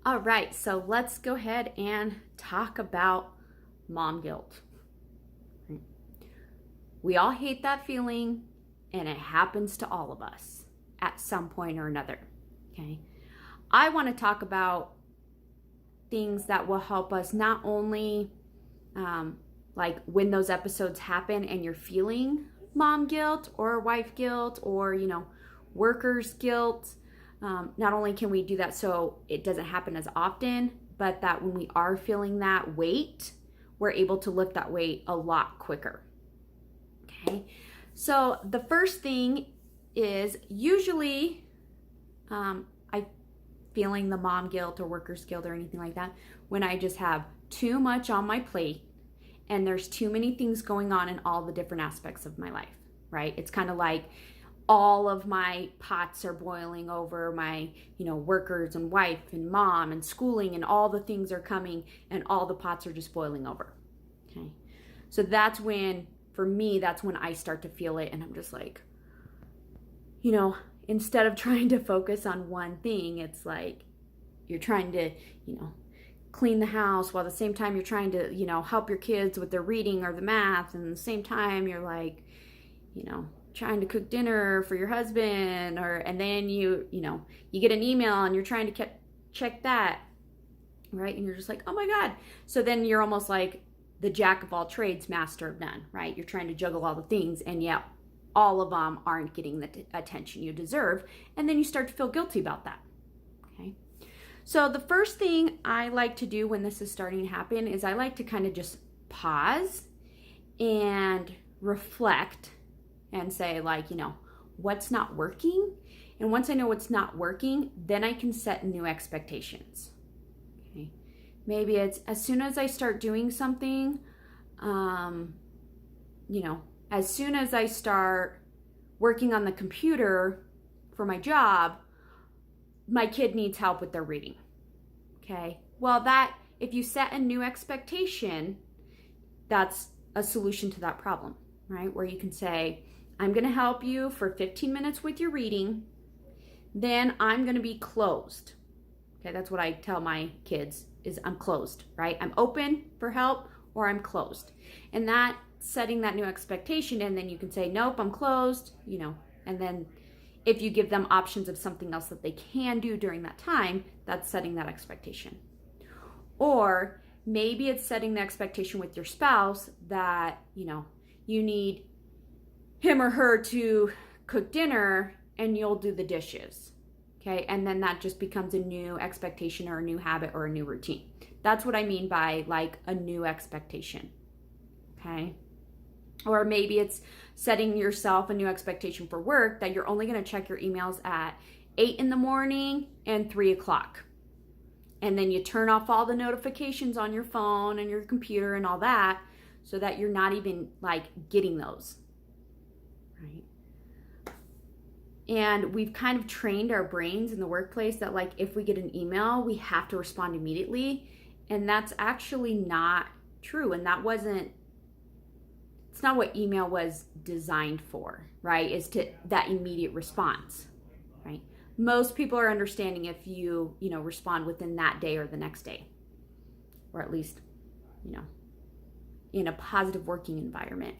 All right, so let's go ahead and talk about mom guilt. We all hate that feeling, and it happens to all of us at some point or another. Okay. I want to talk about things that will help us not only like when those episodes happen and you're feeling mom guilt or wife guilt or, workers guilt. Not only can we do that so it doesn't happen as often, but that when we are feeling that weight, we're able to lift that weight a lot quicker. Okay, so the first thing is usually I feeling the mom guilt or workers guilt or anything like that when I just have too much on my plate and there's too many things going on in all the different aspects of my life, right? It's kind of like all of my pots are boiling over, my workers and wife and mom and schooling, and all the things are coming and all the pots are just boiling over. Okay, so that's when, for me, that's when I start to feel it, and I'm just like, instead of trying to focus on one thing, it's like you're trying to clean the house while at the same time you're trying to help your kids with their reading or the math, and at the same time you're like trying to cook dinner for your husband, and then you get an email and you're trying to check that, right? And you're just like, oh my God. So then you're almost like the jack of all trades, master of none, right? You're trying to juggle all the things, and yet all of them aren't getting the attention you deserve. And then you start to feel guilty about that. Okay. So the first thing I like to do when this is starting to happen is I like to kind of just pause and reflect and say, like, what's not working? And once I know what's not working, then I can set new expectations. Okay. Maybe it's as soon as I start doing something, as soon as I start working on the computer for my job, my kid needs help with their reading. Okay. Well, if you set a new expectation, that's a solution to that problem, right? Where you can say, I'm going to help you for 15 minutes with your reading. Then I'm going to be closed. Okay, that's what I tell my kids is I'm closed, right? I'm open for help or I'm closed. And that setting that new expectation, and then you can say, nope, I'm closed, and then if you give them options of something else that they can do during that time, that's setting that expectation. Or maybe it's setting the expectation with your spouse that, you need him or her to cook dinner and you'll do the dishes. Okay. And then that just becomes a new expectation or a new habit or a new routine. That's what I mean by like a new expectation. Okay. Or maybe it's setting yourself a new expectation for work that you're only going to check your emails at 8 a.m. and 3 o'clock. And then you turn off all the notifications on your phone and your computer and all that so that you're not even like getting those. Right. And we've kind of trained our brains in the workplace that like if we get an email, we have to respond immediately. And that's actually not true. And it's not what email was designed for, right? Is to that immediate response, right? Most people are understanding if you, respond within that day or the next day, or at least, in a positive working environment.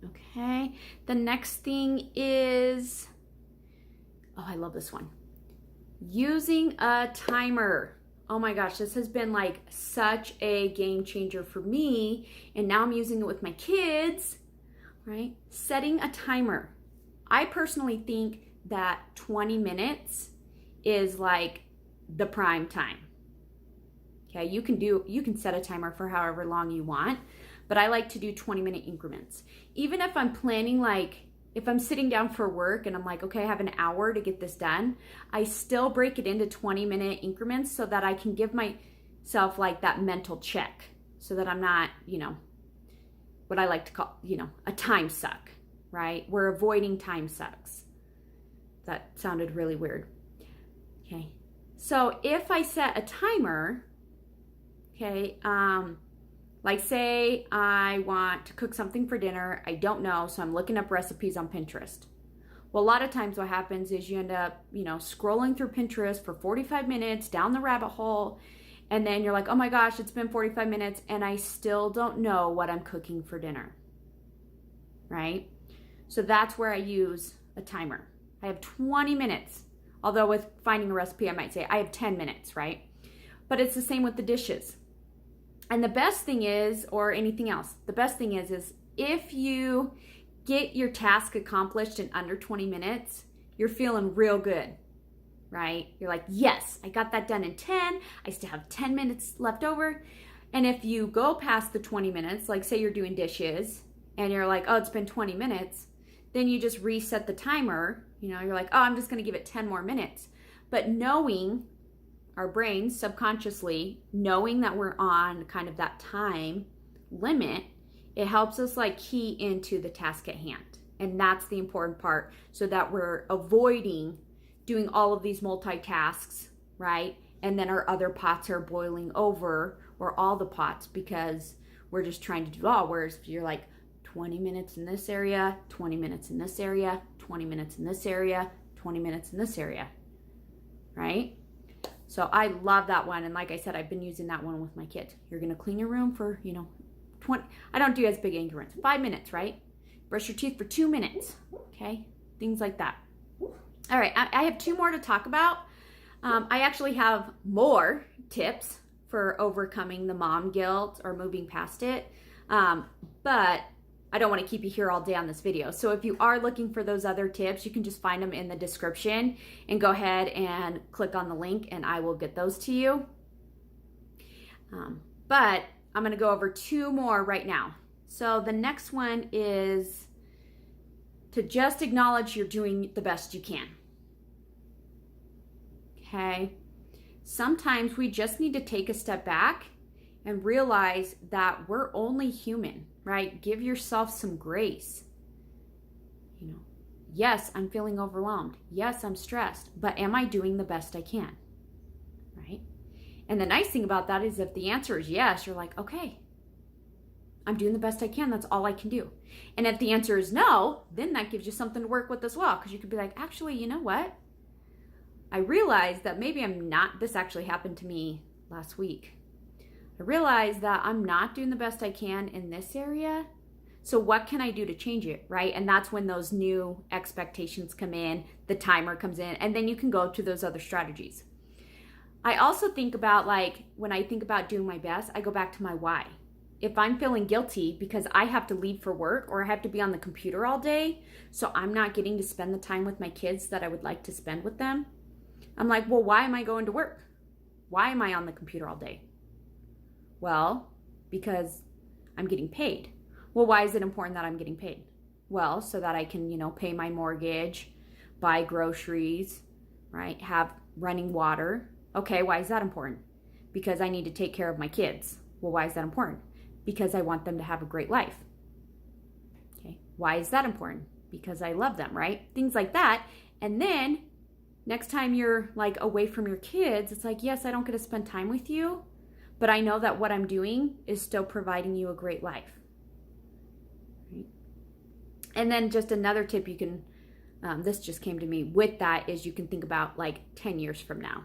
Okay, the next thing is, I love this one. Using a timer. Oh my gosh, this has been like such a game changer for me. And now I'm using it with my kids, right? Setting a timer. I personally think that 20 minutes is like the prime time. Okay, you can set a timer for however long you want, but I like to do 20-minute increments. Even if I'm planning, like if I'm sitting down for work and I'm like, okay, I have an hour to get this done, I still break it into 20-minute increments so that I can give myself like that mental check so that I'm not, what I like to call, a time suck, right? We're avoiding time sucks. That sounded really weird. Okay. So if I set a timer, okay, like say I want to cook something for dinner, I don't know, so I'm looking up recipes on Pinterest. Well, a lot of times what happens is you end up, scrolling through Pinterest for 45 minutes down the rabbit hole. And then you're like, oh my gosh, it's been 45 minutes and I still don't know what I'm cooking for dinner, right? So that's where I use a timer. I have 20 minutes. Although with finding a recipe, I might say I have 10 minutes, right? But it's the same with the dishes. And the best thing is, or anything else, the best thing is if you get your task accomplished in under 20 minutes, you're feeling real good, right? You're like, yes, I got that done in 10. I still have 10 minutes left over. And if you go past the 20 minutes, like say you're doing dishes and you're like, oh, it's been 20 minutes, then you just reset the timer. You're like, oh, I'm just going to give it 10 more minutes. But knowing, our brains subconsciously, knowing that we're on kind of that time limit, it helps us like key into the task at hand. And that's the important part, so that we're avoiding doing all of these multitasks, right? And then our other pots are boiling over, or all the pots, because we're just trying to do all. Whereas if you're like 20 minutes in this area, 20 minutes in this area, 20 minutes in this area, 20 minutes in this area, right? So I love that one. And like I said, I've been using that one with my kids. You're going to clean your room for, 20, I don't do as big increments, 5 minutes, right? Brush your teeth for 2 minutes, okay? Things like that. All right, I have 2 more to talk about. I actually have more tips for overcoming the mom guilt or moving past it. But I don't want to keep you here all day on this video. So if you are looking for those other tips, you can just find them in the description and go ahead and click on the link and I will get those to you. But I'm going to go over 2 more right now. So the next one is to just acknowledge you're doing the best you can. Okay? Sometimes we just need to take a step back and realize that we're only human, right? Give yourself some grace. Yes, I'm feeling overwhelmed. Yes, I'm stressed, but am I doing the best I can? Right? And the nice thing about that is if the answer is yes, you're like, okay, I'm doing the best I can. That's all I can do. And if the answer is no, then that gives you something to work with as well. Because you could be like, actually, you know what? I realized that maybe this actually happened to me last week. I realized that I'm not doing the best I can in this area. So what can I do to change it, right? And that's when those new expectations come in, the timer comes in, and then you can go to those other strategies. I also think about, like, when I think about doing my best, I go back to my why. If I'm feeling guilty because I have to leave for work or I have to be on the computer all day, so I'm not getting to spend the time with my kids that I would like to spend with them, I'm like, well, why am I going to work? Why am I on the computer all day? Well, because I'm getting paid. Well, why is it important that I'm getting paid? Well, so that I can, pay my mortgage, buy groceries, right? Have running water. Okay, why is that important? Because I need to take care of my kids. Well, why is that important? Because I want them to have a great life. Okay, why is that important? Because I love them, right? Things like that. And then next time you're like away from your kids, it's like, yes, I don't get to spend time with you, but I know that what I'm doing is still providing you a great life. Right? And then just another tip you can, this just came to me with that, is you can think about like 10 years from now,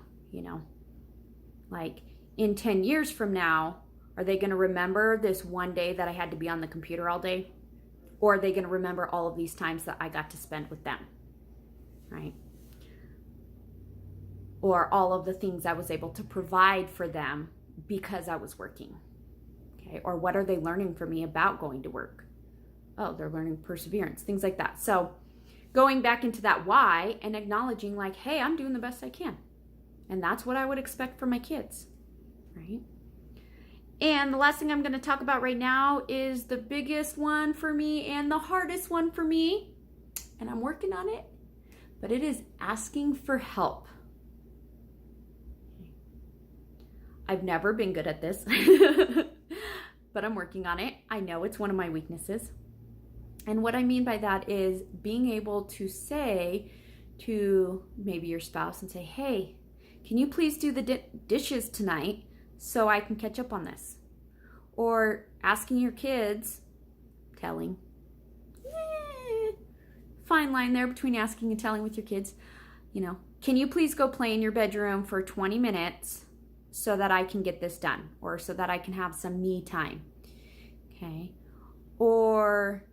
like in 10 years from now, are they going to remember this one day that I had to be on the computer all day? Or are they going to remember all of these times that I got to spend with them, right? Or all of the things I was able to provide for them because I was working, okay? Or what are they learning from me about going to work? Oh, they're learning perseverance, things like that. So going back into that why and acknowledging like, hey, I'm doing the best I can. And that's what I would expect from my kids, right? And the last thing I'm going to talk about right now is the biggest one for me and the hardest one for me. And I'm working on it, but it is asking for help. I've never been good at this, but I'm working on it. I know it's one of my weaknesses. And what I mean by that is being able to say to maybe your spouse and say, hey, can you please do the dishes tonight so I can catch up on this? Or asking your kids, telling, fine line there between asking and telling with your kids. Can you please go play in your bedroom for 20 minutes so that I can get this done, or so that I can have some me time? Okay. Or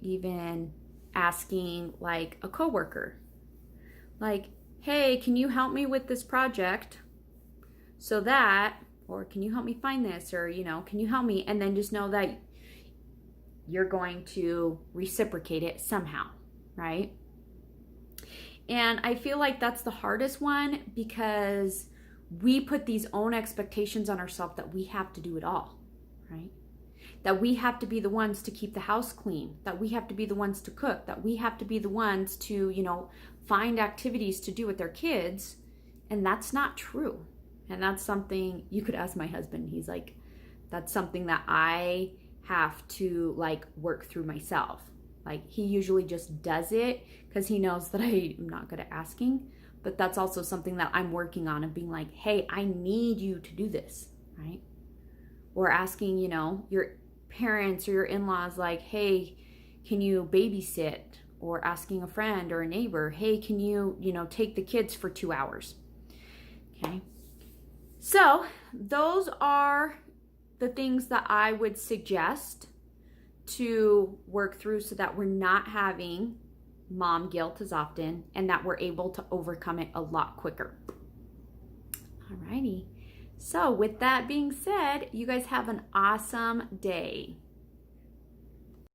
even asking like a coworker, like, hey, can you help me with this project so that, or can you help me find this, or, can you help me? And then just know that you're going to reciprocate it somehow, right? And I feel like that's the hardest one, because we put these own expectations on ourselves that we have to do it all, right? That we have to be the ones to keep the house clean, that we have to be the ones to cook, that we have to be the ones to, find activities to do with their kids. And that's not true. And that's something you could ask my husband. He's like, that's something that I have to like work through myself. Like, he usually just does it because he knows that I'm not good at asking. But that's also something that I'm working on, of being like, hey, I need you to do this, right? Or asking, your parents or your in-laws, like, hey, can you babysit? Or asking a friend or a neighbor, hey, can you, take the kids for 2 hours? Okay. So those are the things that I would suggest to work through, so that we're not having mom guilt as often, and that we're able to overcome it a lot quicker. Alrighty. So with that being said, you guys have an awesome day.